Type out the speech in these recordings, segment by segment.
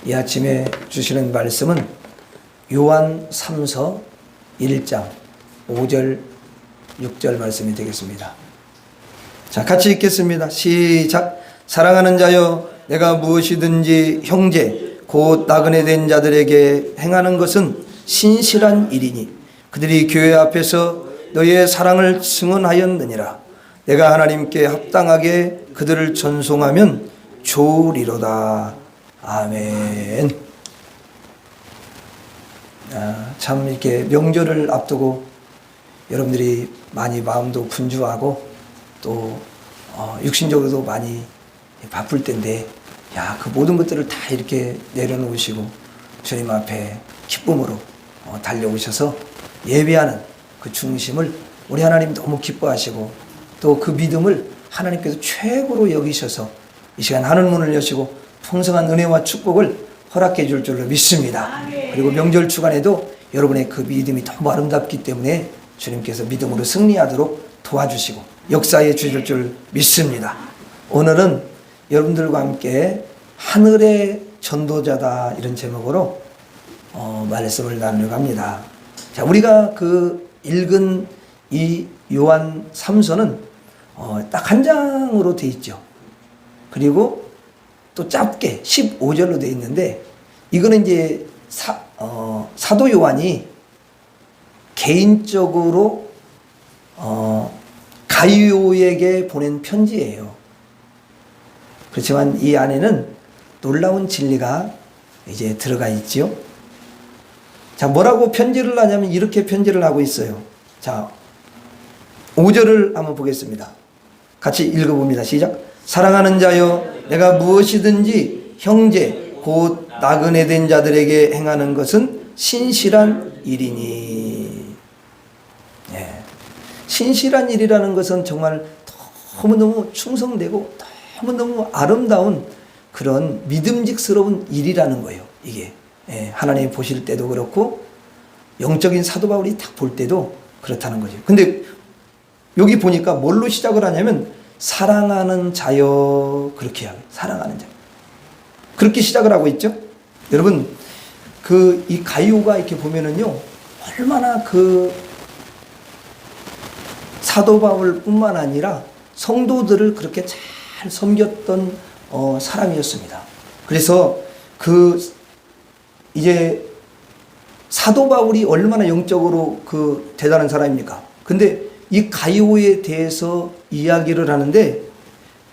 이 아침에 주시는 말씀은 요한 3서 1장 5절 6절 말씀이 되겠습니다. 자, 같이 읽겠습니다. 시작. 사랑하는 자여, 내가 무엇이든지 형제 곧 나그네 된 자들에게 행하는 것은 신실한 일이니 그들이 교회 앞에서 너의 사랑을 증언하였느니라. 내가 하나님께 합당하게 그들을 전송하면 좋으리로다. 아멘. 참 이렇게 명절을 앞두고 여러분들이 많이 마음도 분주하고 또 육신적으로도 많이 바쁠 텐데, 그 모든 것들을 다 이렇게 내려놓으시고 주님 앞에 기쁨으로 달려오셔서 예배하는 그 중심을 우리 하나님 너무 기뻐하시고 또 그 믿음을 하나님께서 최고로 여기셔서 이 시간 하늘 문을 여시고 풍성한 은혜와 축복을 허락해 줄 줄로 믿습니다. 그리고 명절 주간에도 여러분의 그 믿음이 너무 아름답기 때문에 주님께서 믿음으로 승리하도록 도와주시고 역사해 주실 줄 믿습니다. 오늘은 여러분들과 함께 하늘의 전도자다, 이런 제목으로 말씀을 나누려고 합니다. 자, 우리가 그 읽은 이 요한 3서는 딱 한 장으로 되어 있죠. 그리고 또 짧게 15절로 되어 있는데, 이거는 이제 사도 요한이 개인적으로 가이오에게 보낸 편지예요. 그렇지만 이 안에는 놀라운 진리가 이제 들어가 있지요. 자, 뭐라고 편지를 하냐면 이렇게 편지를 하고 있어요. 자, 5절을 한번 보겠습니다. 같이 읽어봅니다. 시작. 사랑하는 자여, 내가 무엇이든지 형제 곧 나그네 된 자들에게 행하는 것은 신실한 일이니. 신실한 일이라는 것은 정말 너무너무 충성되고 너무너무 아름다운 그런 믿음직스러운 일이라는 거예요. 이게 하나님 보실 때도 그렇고 영적인 사도 바울이 딱 볼 때도 그렇다는 거죠. 근데 여기 보니까 뭘로 시작을 하냐면 사랑하는 자여, 그렇게 하고 사랑하는 자, 그렇게 시작을 하고 있죠. 여러분, 이 가이오가 이렇게 보면은요, 얼마나 그 사도 바울뿐만 아니라 성도들을 그렇게 잘 섬겼던 사람이었습니다. 그래서 이제 사도 바울이 얼마나 영적으로 대단한 사람입니까? 근데 이 가이오에 대해서 이야기를 하는데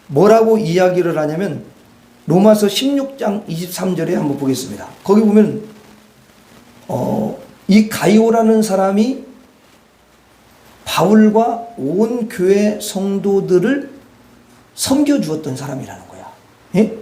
뭐라고 이야기를 하냐면 로마서 16장 23절에 한번 보겠습니다. 거기 보면 이 가이오라는 사람이 바울과 온 교회 성도들을 섬겨주었던 사람이라는 거야. 예?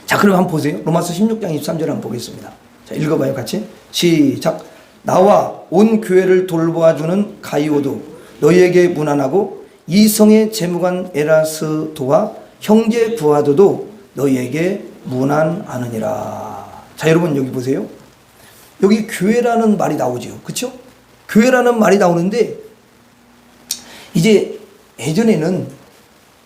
자, 그럼 한번 보세요. 로마서 16장 23절 한번 보겠습니다. 자, 읽어봐요, 같이. 시작. 나와 온 교회를 돌보아주는 가이오도 너희에게 문안하고 이성의 재무관 에라스도와 형제 부하도도 너희에게 문안하느니라. 자, 여러분 여기 보세요. 여기 교회라는 말이 나오죠. 그렇죠? 교회라는 말이 나오는데, 이제 예전에는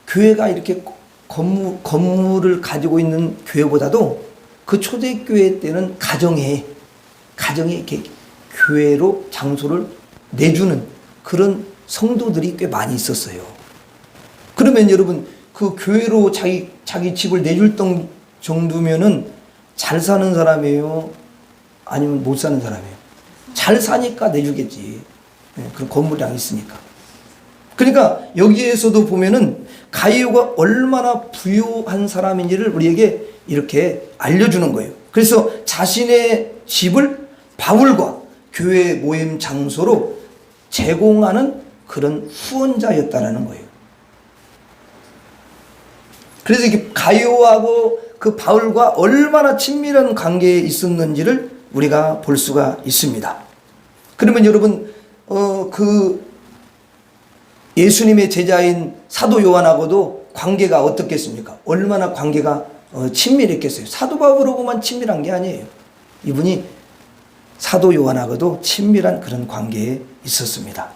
교회가 이렇게 건물을 가지고 있는 교회보다도 그 초대교회 때는 가정에 이렇게 교회로 장소를 내주는 그런 성도들이 꽤 많이 있었어요. 그러면 여러분, 그 교회로 자기 집을 내줄 정도면은 잘 사는 사람이에요? 아니면 못 사는 사람이에요? 잘 사니까 내주겠지. 그런 건물이 있으니까. 그러니까 여기에서도 보면은 가이오가 얼마나 부유한 사람인지를 우리에게 이렇게 알려주는 거예요. 그래서 자신의 집을 바울과 교회 모임 장소로 제공하는 그런 후원자였다라는 거예요. 그래서 이게 가이오하고 그 바울과 얼마나 친밀한 관계에 있었는지를 우리가 볼 수가 있습니다. 그러면 여러분, 예수님의 제자인 사도 요한하고도 관계가 어떻겠습니까? 얼마나 관계가 친밀했겠어요. 사도 바울하고만 친밀한 게 아니에요. 이분이 사도 요한하고도 친밀한 그런 관계에 있었습니다.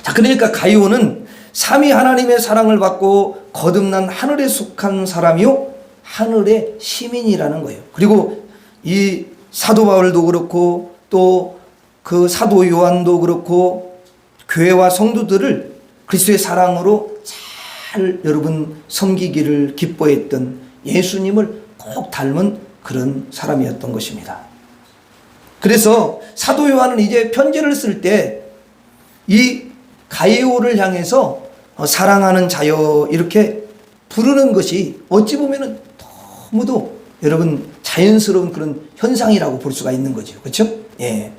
자, 그러니까 가이오는 삼위 하나님의 사랑을 받고 거듭난 하늘에 속한 사람이요 하늘의 시민이라는 거예요. 그리고 이 사도 바울도 그렇고 또 그 사도 요한도 그렇고 교회와 성도들을 그리스도의 사랑으로 잘 여러분 섬기기를 기뻐했던 예수님을 꼭 닮은 그런 사람이었던 것입니다. 그래서 사도 요한은 이제 편지를 쓸 때 이 가이오를 향해서 사랑하는 자여 이렇게 부르는 것이 어찌 보면은 너무도 여러분 자연스러운 그런 현상이라고 볼 수가 있는 거죠. 그렇죠? 예.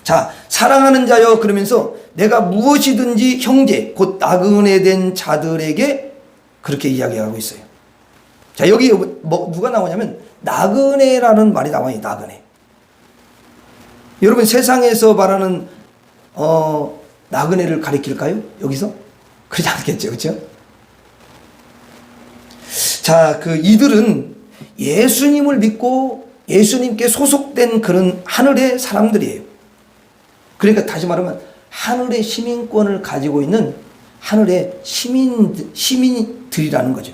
자, 사랑하는 자여 그러면서 내가 무엇이든지 형제 곧 나그네 된 자들에게 그렇게 이야기하고 있어요. 자, 여기 누가 나오냐면 나그네라는 말이 나와요. 나그네. 여러분 세상에서 말하는 나그네를 가리킬까요? 여기서? 그렇지 않겠죠. 그렇죠? 자, 이들은 예수님을 믿고 예수님께 소속된 그런 하늘의 사람들이에요. 그러니까 다시 말하면 하늘의 시민권을 가지고 있는 하늘의 시민들이라는 거죠.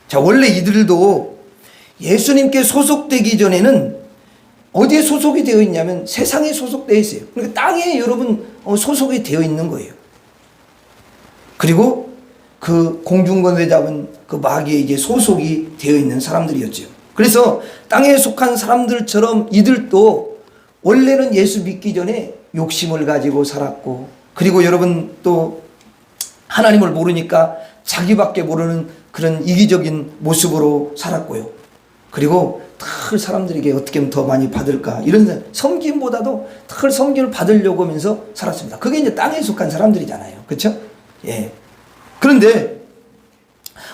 자, 원래 이들도 예수님께 소속되기 전에는 어디에 소속이 되어 있냐면 세상에 소속되어 있어요. 그러니까 땅에 여러분 소속이 되어 있는 거예요. 그리고 그 공중권세 잡은 그 마귀에 이제 소속이 되어 있는 사람들이었죠. 그래서 땅에 속한 사람들처럼 이들도 원래는 예수 믿기 전에 욕심을 가지고 살았고, 그리고 여러분 또 하나님을 모르니까 자기밖에 모르는 그런 이기적인 모습으로 살았고요. 그리고 늘 사람들에게 어떻게 하면 더 많이 받을까 이런 섬김보다도 늘 섬김을 받으려고 하면서 살았습니다. 그게 이제 땅에 속한 사람들이잖아요. 그렇죠? 예. 그런데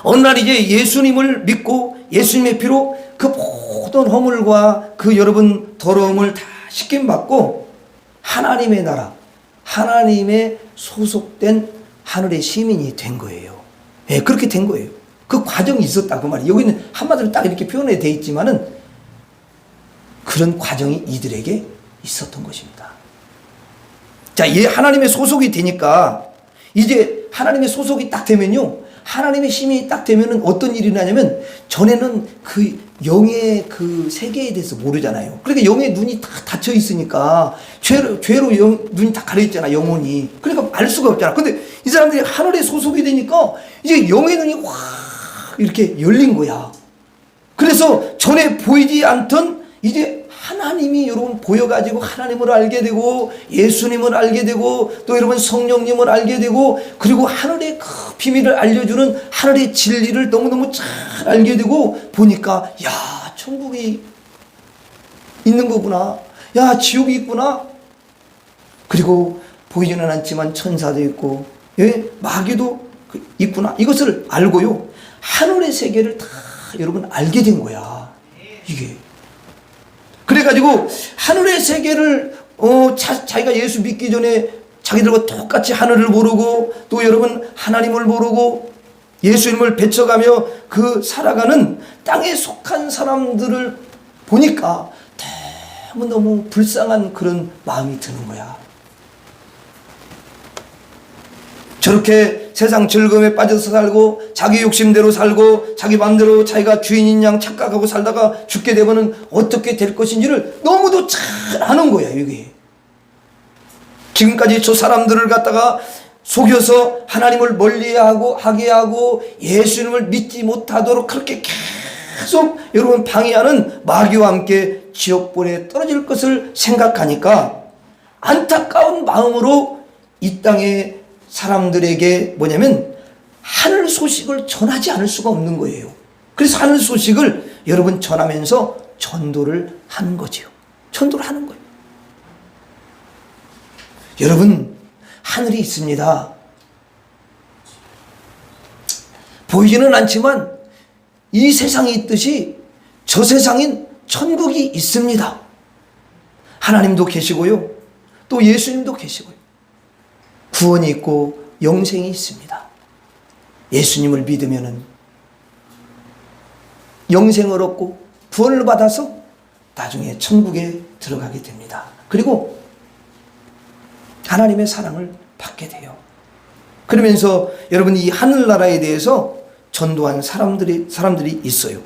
어느 날 이제 예수님을 믿고 예수님의 피로 그 모든 허물과 그 여러분 더러움을 다 씻김 받고 하나님의 나라, 하나님의 소속된 하늘의 시민이 된 거예요. 예, 그렇게 된 거예요. 그 과정이 있었다 그 말이에요. 여기는 한마디로 딱 이렇게 표현이 되어 있지만은 그런 과정이 이들에게 있었던 것입니다. 자, 얘 하나님의 소속이 되니까 이제 하나님의 소속이 딱 되면요, 하나님의 시민이 딱 되면은 어떤 일이 나냐면 전에는 그 영의 그 세계에 대해서 모르잖아요. 그러니까 영의 눈이 다 닫혀 있으니까 죄로 눈이 다 가려 있잖아, 영혼이. 그러니까 알 수가 없잖아. 근데 이 사람들이 하늘에 소속이 되니까 이제 영의 눈이 확 이렇게 열린 거야. 그래서 전에 보이지 않던 이제 하나님이 여러분 보여가지고 하나님을 알게 되고 예수님을 알게 되고 또 여러분 성령님을 알게 되고 그리고 하늘의 그 비밀을 알려주는 하늘의 진리를 너무너무 잘 알게 되고 보니까 야, 천국이 있는 거구나. 야, 지옥이 있구나. 그리고 보이지는 않지만 천사도 있고 예? 마귀도 있구나. 이것을 알고요, 하늘의 세계를 다 여러분 알게 된 거야. 이게 그래가지고 하늘의 세계를 자기가 예수 믿기 전에 자기들과 똑같이 하늘을 모르고 또 여러분 하나님을 모르고 예수님을 배쳐가며 그 살아가는 땅에 속한 사람들을 보니까 너무 불쌍한 그런 마음이 드는 거야. 저렇게 세상 즐거움에 빠져서 살고 자기 욕심대로 살고 자기 마음대로 자기가 주인인 양 착각하고 살다가 죽게 되면은 어떻게 될 것인지를 너무도 잘 아는 거야. 이게 지금까지 저 사람들을 갖다가 속여서 하나님을 멀리하게 하고 예수님을 믿지 못하도록 그렇게 계속 여러분 방해하는 마귀와 함께 지옥불에 떨어질 것을 생각하니까 안타까운 마음으로 이 땅에 사람들에게 뭐냐면 하늘 소식을 전하지 않을 수가 없는 거예요. 그래서 하늘 소식을 여러분 전하면서 전도를 하는 거지요. 전도를 하는 거예요. 여러분, 하늘이 있습니다. 보이지는 않지만 이 세상이 있듯이 저 세상인 천국이 있습니다. 하나님도 계시고요, 또 예수님도 계시고요. 구원이 있고 영생이 있습니다. 예수님을 믿으면은 영생을 얻고 구원을 받아서 나중에 천국에 들어가게 됩니다. 그리고 하나님의 사랑을 받게 돼요. 그러면서 여러분 이 하늘나라에 대해서 전도한 사람들이 있어요.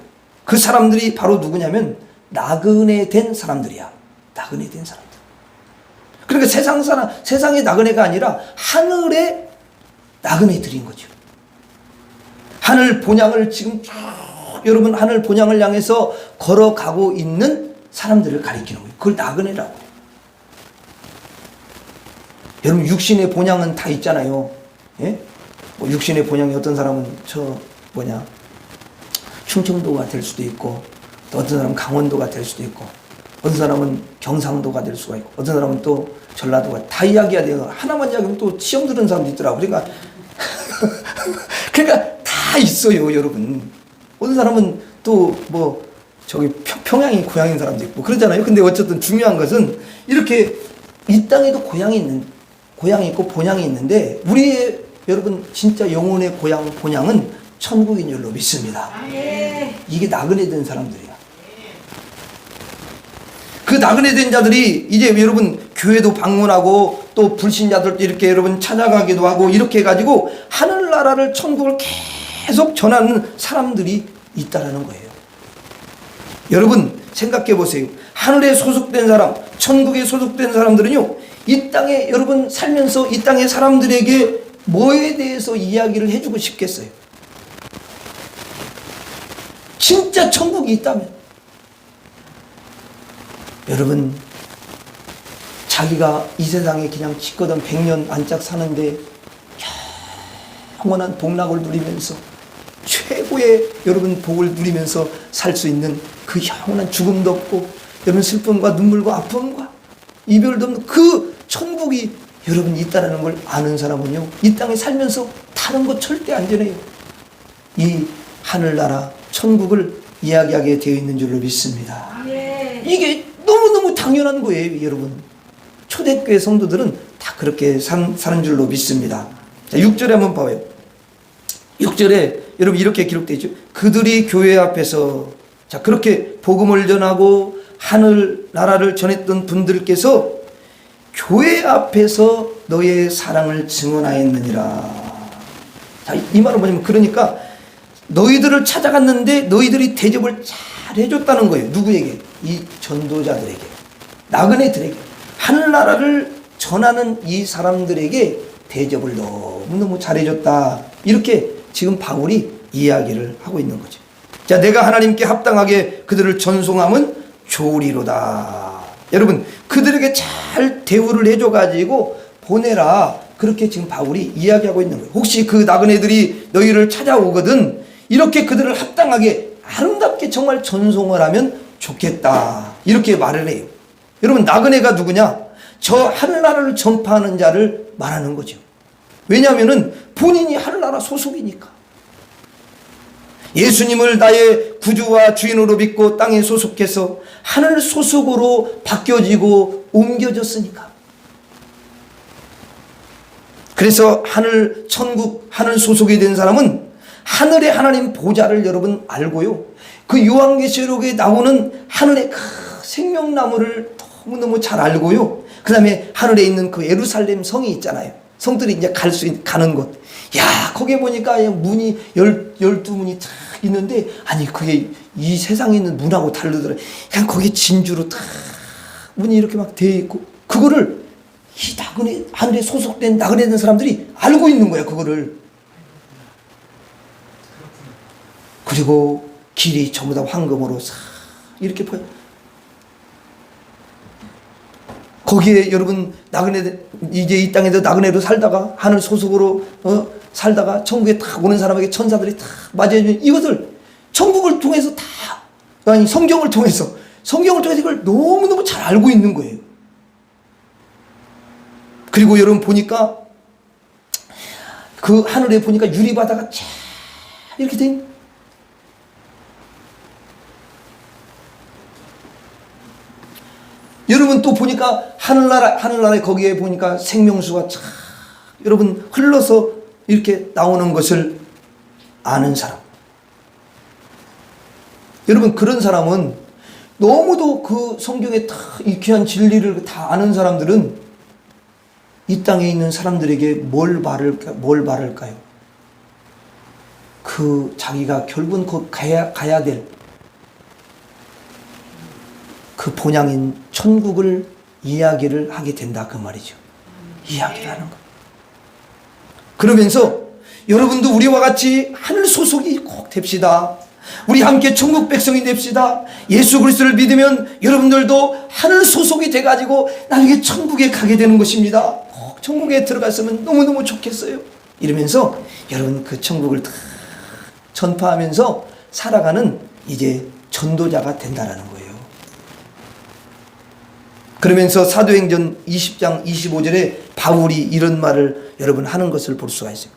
그 사람들이 바로 누구냐면 나그네 된 사람들이야. 나그네 된 사람들. 그러니까 세상의 나그네가 아니라 하늘의 나그네들인 거죠. 하늘 본향을 지금 쭉 여러분 하늘 본향을 향해서 걸어가고 있는 사람들을 가리키는 거예요. 그걸 나그네라고. 여러분 육신의 본향은 다 있잖아요. 예? 뭐 육신의 본향이 어떤 사람은 충청도가 될 수도 있고, 또 어떤 사람은 강원도가 될 수도 있고, 어떤 사람은 경상도가 될 수가 있고, 어떤 사람은 또 전라도가, 다 이야기가 돼요. 하나만 이야기하면 또 시험 들은 사람도 있더라고. 그러니까 다 있어요, 여러분. 어떤 사람은 또 평양이 고향인 사람도 있고 그러잖아요. 근데 어쨌든 중요한 것은 이렇게 이 땅에도 고향이 있고 본향이 있는데 우리의 여러분 진짜 영혼의 고향 본향은 천국인 줄로 믿습니다. 이게 나그네 된 사람들이야. 그 나그네 된 자들이 이제 여러분 교회도 방문하고 또 불신자들도 이렇게 여러분 찾아가기도 하고 이렇게 해가지고 하늘나라를 천국을 계속 전하는 사람들이 있다라는 거예요. 여러분 생각해 보세요. 하늘에 소속된 사람, 천국에 소속된 사람들은요, 이 땅에 여러분 살면서 이 땅의 사람들에게 뭐에 대해서 이야기를 해주고 싶겠어요? 진짜 천국이 있다면 여러분 자기가 이 세상에 그냥 짓거든 100년 안짝 사는데 영원한 복락을 누리면서 최고의 여러분 복을 누리면서 살 수 있는 그 영원한 죽음도 없고 여러분 슬픔과 눈물과 아픔과 이별도 없는 그 천국이 여러분 있다라는 걸 아는 사람은요, 이 땅에 살면서 다른 거 절대 안 전해요. 이 하늘나라 천국을 이야기하게 되어 있는 줄로 믿습니다. 이게 너무너무 당연한 거예요, 여러분. 초대교회 성도들은 다 그렇게 사는 줄로 믿습니다. 자, 6절에 한번 봐요. 6절에 여러분 이렇게 기록되어 있죠. 그들이 교회 앞에서, 자, 그렇게 복음을 전하고 하늘나라를 전했던 분들께서 교회 앞에서 너의 사랑을 증언하였느니라. 자, 이 말은 뭐냐면, 그러니까 너희들을 찾아갔는데 너희들이 대접을 잘 해줬다는 거예요. 누구에게? 이 전도자들에게, 나그네들에게, 하늘나라를 전하는 이 사람들에게 대접을 너무너무 잘해줬다. 이렇게 지금 바울이 이야기를 하고 있는 거죠. 자, 내가 하나님께 합당하게 그들을 전송함은 좋으리로다. 여러분, 그들에게 잘 대우를 해줘가지고 보내라. 그렇게 지금 바울이 이야기하고 있는 거예요. 혹시 그 나그네들이 너희를 찾아오거든 이렇게 그들을 합당하게 아름답게 정말 전송을 하면 좋겠다. 이렇게 말을 해요. 여러분, 나그네가 누구냐? 저 하늘나라를 전파하는 자를 말하는 거죠. 왜냐하면 본인이 하늘나라 소속이니까. 예수님을 나의 구주와 주인으로 믿고 땅에 소속해서 하늘 소속으로 바뀌어지고 옮겨졌으니까. 그래서 천국, 하늘 소속이 된 사람은 하늘의 하나님 보좌를 여러분 알고요, 그 요한계시록에 나오는 하늘의 그 생명나무를 너무너무 잘 알고요, 그 다음에 하늘에 있는 그 예루살렘 성이 있잖아요. 성들이 이제 가는 곳. 야, 거기에 보니까 문이 12문이 탁 있는데, 아니, 그게 이 세상에 있는 문하고 다르더라. 그냥 거기에 진주로 탁 문이 이렇게 막 되어 있고, 그거를 이 나그네, 하늘에 소속된 나그네 된 사람들이 알고 있는 거야, 그거를. 그리고 길이 전부 다 황금으로 싹 이렇게 보여. 거기에 여러분 이제 이 땅에서 나그네로 살다가 하늘 소속으로 살다가 천국에 딱 오는 사람에게 천사들이 딱 맞이해주는 이것을 천국을 통해서 다, 아니 성경을 통해서 이걸 너무너무 잘 알고 있는 거예요. 그리고 여러분 보니까 그 하늘에 보니까 유리바다가 쫙 이렇게 된, 여러분 또 보니까 하늘나라에 거기에 보니까 생명수가 쫙 여러분 흘러서 이렇게 나오는 것을 아는 사람. 여러분 그런 사람은 너무도 그 성경에 다 이 귀한 진리를 다 아는 사람들은 이 땅에 있는 사람들에게 뭘 바랄까요? 그 자기가 결국은 가야 될 그 본향인 천국을 이야기를 하게 된다 그 말이죠. 이야기를 하는 거. 그러면서 여러분도 우리와 같이 하늘 소속이 꼭 됩시다. 우리 함께 천국 백성이 됩시다. 예수 그리스도를 믿으면 여러분들도 하늘 소속이 돼가지고 나중에 천국에 가게 되는 것입니다. 꼭 천국에 들어갔으면 너무너무 좋겠어요. 이러면서 여러분 그 천국을 다 전파하면서 살아가는 이제 전도자가 된다라는 거예요. 그러면서 사도행전 20장 25절에 바울이 이런 말을 여러분 하는 것을 볼 수가 있어요.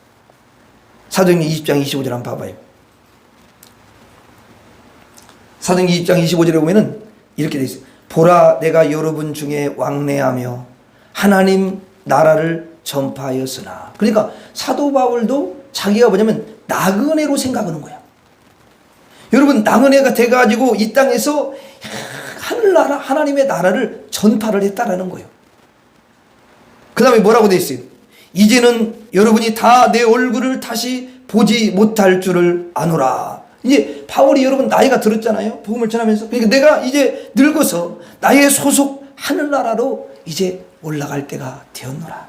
사도행전 20장 25절 한번 봐봐요. 사도행전 20장 25절에 보면은 이렇게 되어 있어요. 보라 내가 여러분 중에 왕래하며 하나님 나라를 전파하였으나. 그러니까 사도 바울도 자기가 뭐냐면 나그네로 생각하는 거야. 여러분 나그네가 돼가지고 이 땅에서 하늘나라 하나님의 나라를 전파를 했다라는 거예요. 그 다음에 뭐라고 되어 있어요? 이제는 여러분이 다 내 얼굴을 다시 보지 못할 줄을 아노라. 이제 바울이 여러분 나이가 들었잖아요. 복음을 전하면서. 그러니까 내가 이제 늙어서 나의 소속 하늘나라로 이제 올라갈 때가 되었노라.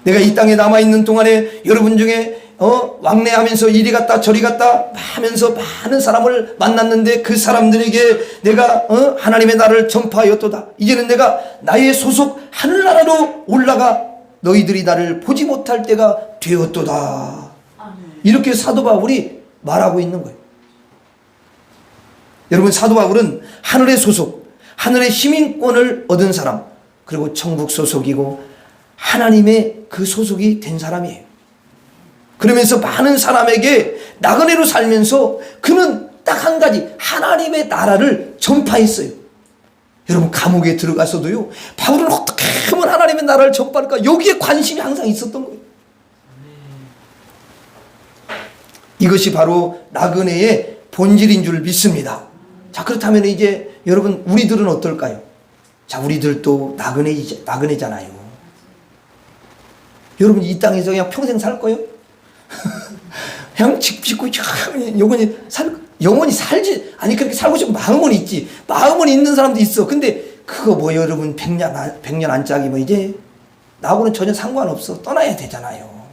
내가 이 땅에 남아있는 동안에 여러분 중에 왕래하면서 이리 갔다 저리 갔다 하면서 많은 사람을 만났는데 그 사람들에게 내가 하나님의 나라를 전파하였도다. 이제는 내가 나의 소속 하늘나라로 올라가 너희들이 나를 보지 못할 때가 되었도다. 이렇게 사도 바울이 말하고 있는 거예요. 여러분 사도 바울은 하늘의 소속, 하늘의 시민권을 얻은 사람, 그리고 천국 소속이고 하나님의 그 소속이 된 사람이에요. 그러면서 많은 사람에게 나그네로 살면서 그는 딱 한 가지 하나님의 나라를 전파했어요. 여러분 감옥에 들어가서도요, 바울은 어떻게 하면 하나님의 나라를 전파할까, 여기에 관심이 항상 있었던 거예요. 이것이 바로 나그네의 본질인 줄 믿습니다. 자, 그렇다면 이제 여러분 우리들은 어떨까요? 자, 우리들도 나그네잖아요. 여러분 이 땅에서 그냥 평생 살 거예요? 그냥 집 짓고 영원히 살지. 아니 그렇게 살고 싶은 마음은 있지. 마음은 있는 사람도 있어. 근데 그거 뭐 여러분 100년 안짝이 뭐 이제 나하고는 전혀 상관없어. 떠나야 되잖아요.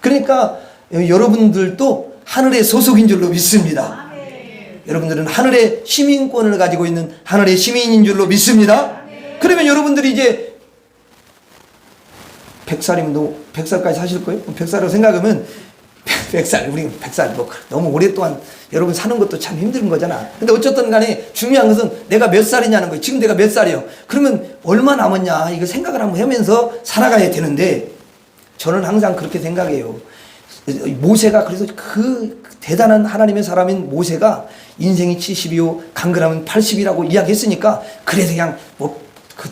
그러니까 여러분들도 하늘의 소속인 줄로 믿습니다. 여러분들은 하늘의 시민권을 가지고 있는 하늘의 시민인 줄로 믿습니다. 그러면 여러분들이 이제 100살이면 100살까지 사실 거예요? 100살이라고 생각하면 100살, 우리 100살 뭐 너무 오랫동안 여러분 사는 것도 참 힘든 거잖아. 근데 어쨌든 간에 중요한 것은 내가 몇 살이냐는 거예요. 지금 내가 몇 살이에요? 그러면 얼마 남았냐 이거 생각을 한번 하면서 살아가야 되는데, 저는 항상 그렇게 생각해요. 모세가, 그래서 그 대단한 하나님의 사람인 모세가 인생이 70이요 강건하면 80이라고 이야기했으니까, 그래서 그냥 뭐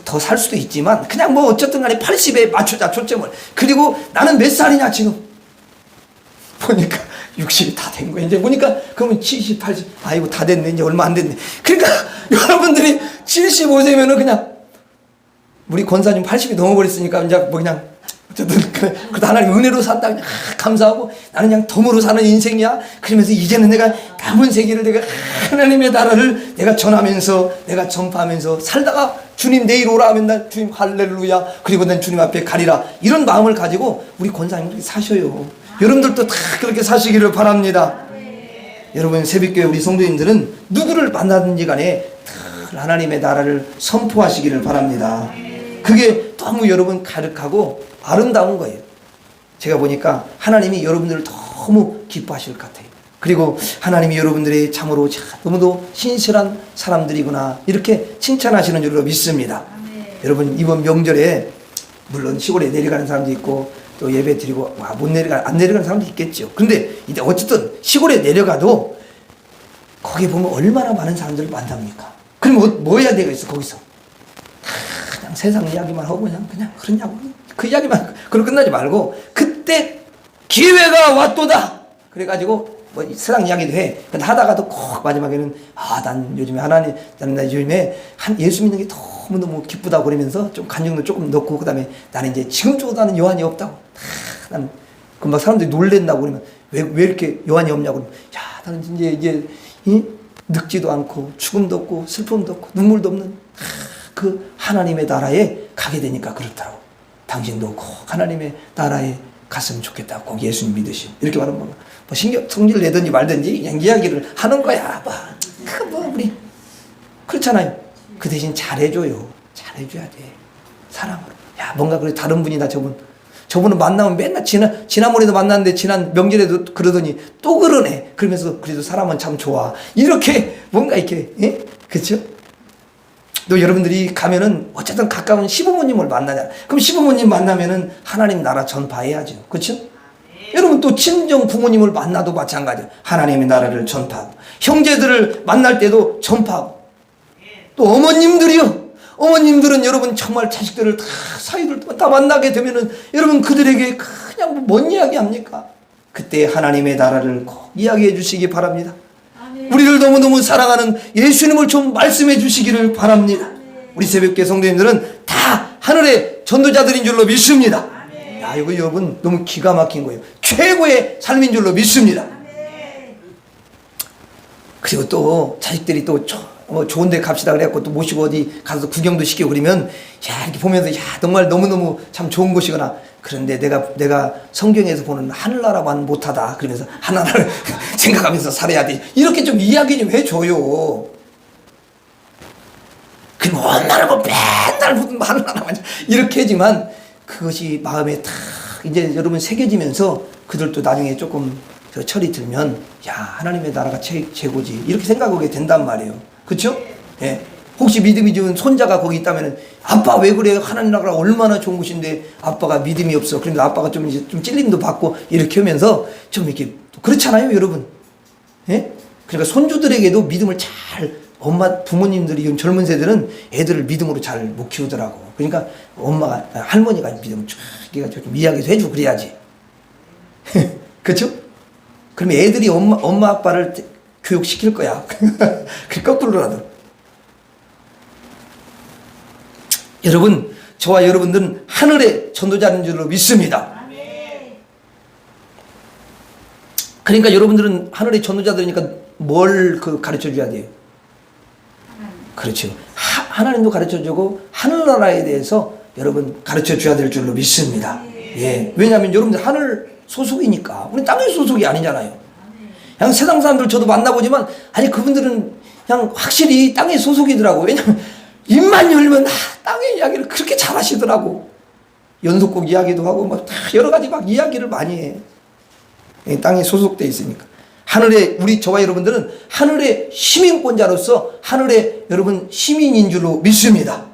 더 살 수도 있지만 그냥 뭐 어쨌든 간에 80에 맞추자 초점을. 그리고 나는 몇 살이냐 지금 보니까 60이 다 된 거야. 이제 보니까 그러면 70, 80 아이고 다 됐네. 이제 얼마 안 됐네. 그러니까 여러분들이 75세면은 그냥 우리 권사님 80이 넘어버렸으니까 이제 뭐 그냥 어쨌든 그래도 하나님 은혜로 산다 그냥 감사하고, 나는 그냥 덤으로 사는 인생이야. 그러면서 이제는 내가 남은 세계를 내가 하나님의 나라를 내가 전하면서 내가 전파하면서 살다가 주님 내일 오라 하면 난 주님 할렐루야, 그리고 난 주님 앞에 가리라, 이런 마음을 가지고 우리 권사님들이 사셔요. 여러분들도 다 그렇게 사시기를 바랍니다. 여러분 새벽교회 우리 성도님들은 누구를 만나든지 간에 늘 하나님의 나라를 선포하시기를 바랍니다. 그게 너무 여러분 가득하고 아름다운 거예요. 제가 보니까 하나님이 여러분들을 너무 기뻐하실 것 같아요. 그리고 하나님이 여러분들이 참으로 너무도 신실한 사람들이구나 이렇게 칭찬하시는 줄로 믿습니다. 여러분 이번 명절에 물론 시골에 내려가는 사람도 있고 또 예배 드리고 안 내려가는 사람도 있겠죠. 근데 이제 어쨌든 시골에 내려가도 거기 보면 얼마나 많은 사람들을 만납니까? 그럼 뭐 해야 되겠어 거기서? 그냥 세상 이야기만 하고 그냥 그러냐고 그 이야기만 그러고 끝나지 말고, 그때 기회가 왔도다 그래가지고 뭐 세상 이야기도 해. 근데 하다가도 꼭 마지막에는 난 요즘에 나는 요즘에 예수 믿는 게 너무너무 기쁘다고 그러면서 좀 간증도 조금 넣고, 그 다음에 나는 이제 지금쯤도 나는 여한이 없다고. 나는 금방 사람들이 놀랜다고 그러면 왜 이렇게 여한이 없냐고 그러면, 나는 이제 늙지도 않고 죽음도 없고 슬픔도 없고 눈물도 없는 그 하나님의 나라에 가게 되니까 그렇더라고. 당신도 꼭 하나님의 나라에 갔으면 좋겠다. 꼭 예수님 믿으시. 이렇게 말하면 뭐 성질 내든지 말든지 그냥 이야기를 하는 거야. 우리 그렇잖아요. 그 대신 잘해줘요. 잘해줘야 돼. 사랑으로. 야, 뭔가 그래 다른 분이다 저분은 만나면 맨날 지난번에도 만났는데 지난 명절에도 그러더니 또 그러네. 그러면서 그래도 사람은 참 좋아. 이렇게 뭔가 이렇게 그렇죠? 또 여러분들이 가면은 어쨌든 가까운 시부모님을 만나냐. 그럼 시부모님 만나면은 하나님 나라 전파해야죠. 그렇죠? 여러분 또 친정 부모님을 만나도 마찬가지예요. 하나님의 나라를 전파하고 형제들을 만날 때도 전파하고 또 어머님들은 여러분 정말 자식들을 다 사이들 다 만나게 되면은 여러분 그들에게 그냥 뭔 이야기 합니까? 그때 하나님의 나라를 꼭 이야기해 주시기 바랍니다. 아멘. 우리를 너무너무 사랑하는 예수님을 좀 말씀해 주시기를 바랍니다. 아멘. 우리 새벽교회 성도님들은 다 하늘의 전도자들인 줄로 믿습니다. 아멘. 야, 이거 여러분 너무 기가 막힌 거예요. 최고의 삶인 줄로 믿습니다. 아멘. 그리고 또 자식들이 또 좋은 데 갑시다 그래갖고 또 모시고 어디 가서 구경도 시키고 그러면 야 이렇게 보면서 야 정말 너무너무 참 좋은 곳이거나 그런데 내가 성경에서 보는 하늘나라만 못하다 그러면서 하나를 생각하면서 살아야 돼 이렇게 좀 이야기 좀 해줘요. 그럼 얼마나 맨날 하늘나라만 이렇게 하지만 그것이 마음에 탁 이제 여러분 새겨지면서 그들도 나중에 조금 철이 들면 야 하나님의 나라가 최고지 이렇게 생각하게 된단 말이에요. 그렇죠? 예. 혹시 믿음이 좋은 손자가 거기 있다면 아빠 왜 그래? 하나님 나라가 얼마나 좋은 곳인데 아빠가 믿음이 없어. 그러면서 아빠가 좀 찔림도 받고 이렇게 하면서 좀 이렇게 그렇잖아요, 여러분. 예? 그러니까 손주들에게도 믿음을 잘 부모님들이 젊은 세대는 애들을 믿음으로 잘 못 키우더라고. 그러니까 할머니가 믿음을 좀 이야기도 해주고 그래야지. 그렇죠? 그러면 애들이 엄마 아빠를 교육시킬 거야. 그 거꾸로라도. 여러분, 저와 여러분들은 하늘의 전도자인 줄로 믿습니다. 그러니까 여러분들은 하늘의 전도자들이니까 뭘 가르쳐 줘야 돼요? 그렇죠. 하나님도 가르쳐 주고 하늘나라에 대해서 여러분 가르쳐 줘야 될 줄로 믿습니다. 예. 왜냐하면 여러분들 하늘 소속이니까. 우리 땅의 소속이 아니잖아요. 그냥 세상 사람들 저도 만나보지만 아니 그분들은 그냥 확실히 땅의 소속이더라고. 왜냐면 입만 열면 땅의 이야기를 그렇게 잘하시더라고. 연속곡 이야기도 하고 막 여러 가지 막 이야기를 많이 해. 땅에 소속돼 있으니까. 저와 여러분들은 하늘의 시민권자로서 하늘의 여러분 시민인 줄로 믿습니다.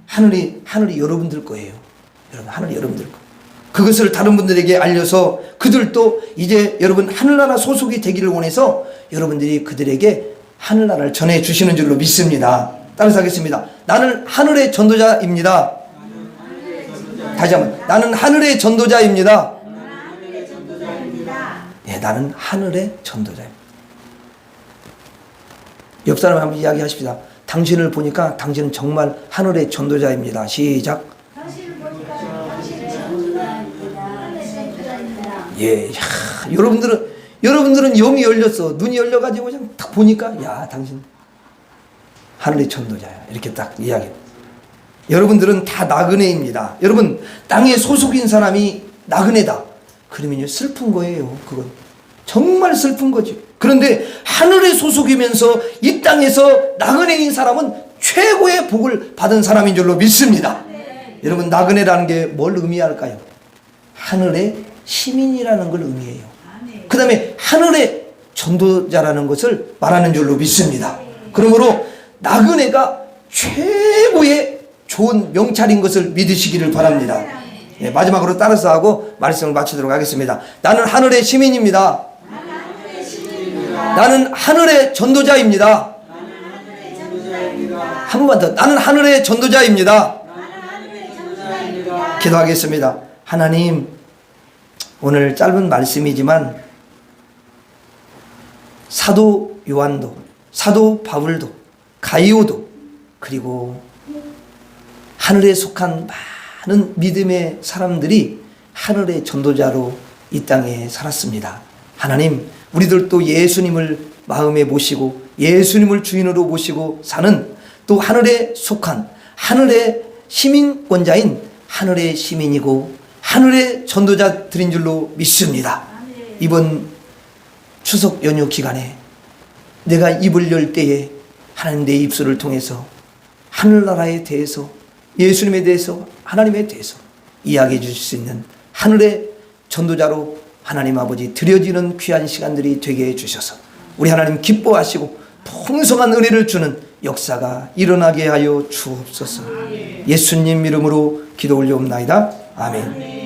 하늘이 여러분들 거예요. 여러분 하늘이 여러분들 거. 그것을 다른 분들에게 알려서 그들도 이제 여러분 하늘나라 소속이 되기를 원해서 여러분들이 그들에게 하늘나라를 전해주시는 줄로 믿습니다. 따라서 하겠습니다. 나는 하늘의 전도자입니다. 다시 한번 나는 하늘의 전도자입니다. 네, 나는 하늘의 전도자입니다. 옆 사람 한번 이야기하십시다. 당신을 보니까 당신은 정말 하늘의 전도자입니다. 시작. 예, 야, 여러분들은 영이 열렸어. 눈이 열려가지고 그냥 딱 보니까, 야, 당신 하늘의 전도자야. 이렇게 딱 이야기. 여러분들은 다 나그네입니다. 여러분, 땅에 소속인 사람이 나그네다. 그러면요, 슬픈 거예요. 그건. 정말 슬픈 거지. 그런데 하늘의 소속이면서 이 땅에서 나그네인 사람은 최고의 복을 받은 사람인 줄로 믿습니다. 여러분, 나그네라는 게 뭘 의미할까요? 하늘의 시민이라는 걸 의미해요. 그 다음에 하늘의 전도자라는 것을 말하는 줄로 믿습니다. 그러므로 나그네가 최고의 좋은 명찰인 것을 믿으시기를 바랍니다. 네, 마지막으로 따라서 하고 말씀을 마치도록 하겠습니다. 나는 하늘의 시민입니다. 나는 하늘의 전도자입니다. 한 번만 더. 나는 하늘의 전도자입니다. 기도하겠습니다. 하나님, 오늘 짧은 말씀이지만 사도 요한도, 사도 바울도, 가이오도, 그리고 하늘에 속한 많은 믿음의 사람들이 하늘의 전도자로 이 땅에 살았습니다. 하나님, 우리들도 예수님을 마음에 모시고 예수님을 주인으로 모시고 사는 또 하늘에 속한 하늘의 시민권자인 하늘의 시민이고 하늘의 전도자들인 줄로 믿습니다. 이번 추석 연휴 기간에 내가 입을 열 때에 하나님 내 입술을 통해서 하늘나라에 대해서 예수님에 대해서 하나님에 대해서 이야기해 주실 수 있는 하늘의 전도자로 하나님 아버지 드려지는 귀한 시간들이 되게 해 주셔서 우리 하나님 기뻐하시고 풍성한 은혜를 주는 역사가 일어나게 하여 주옵소서. 예수님 이름으로 기도 올려옵나이다. 아멘.